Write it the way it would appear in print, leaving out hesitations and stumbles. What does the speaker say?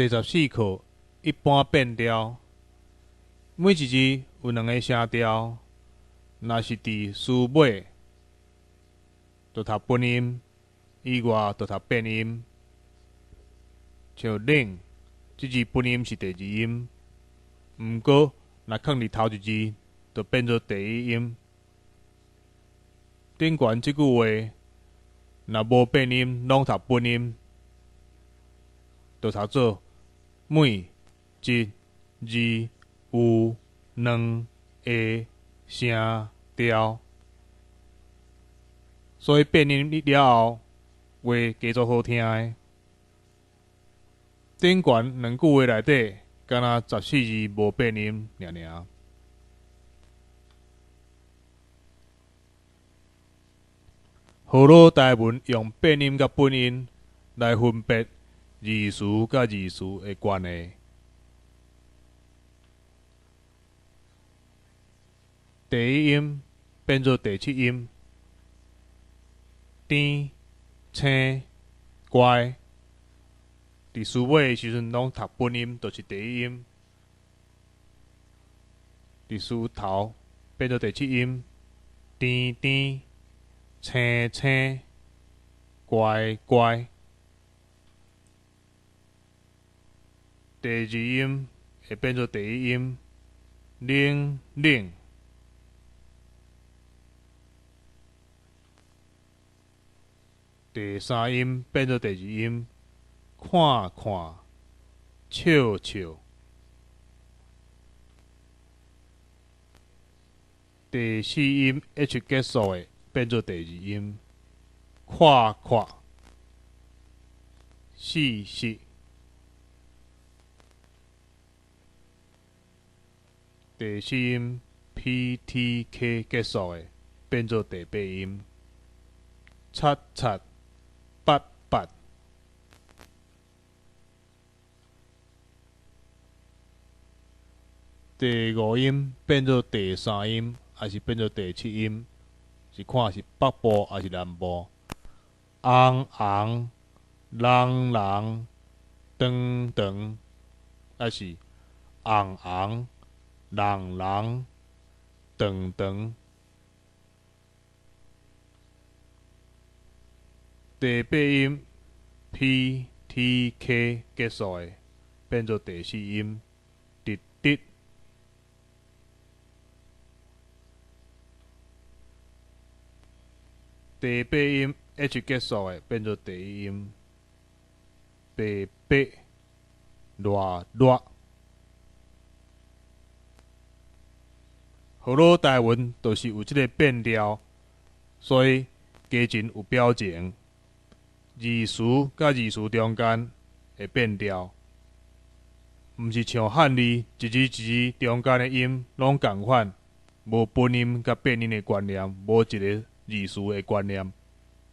第14课一般变调，每一字有两个声调，若是伫词尾，就读本音；以外就读变音。像冷，即字本音是第二音，毋过若放伫头一字，就变做第一音。顶悬即句话，若无变音，拢读本音，就读做每一字有两个声调，所以变音了后，话加做好听的。顶悬两句话内底，敢若14字无变音尔。好多台文用变音甲本音来分别字词甲字词的关系。第一音变做第七音，甜、青、乖。伫词尾的时阵，拢读本音，就是第一音。伫词头变做第七音，甜甜、青青、乖乖。第二音会变做第一音，冷冷。第三音变做第二音，看看、笑笑。第四音 H 结束的变做第二音，看看、试试。第四音 PTK 结束的变做第八音，擦擦、捌捌。第五音变做第三音，还是变做第七音？是看是北部还是南部？红红、人人、长长，还是红红、人人、长长？第八音 PTK 结束的，变做第四音，直直。第八音 H 结束的变做第一音，白白、热热。好多台文都是有即个变调，所以加真有表情。字词甲字词中间会变调，毋是像汉字一字一字中间的音拢共款，无本音甲变音的观念，无一个字词的观念。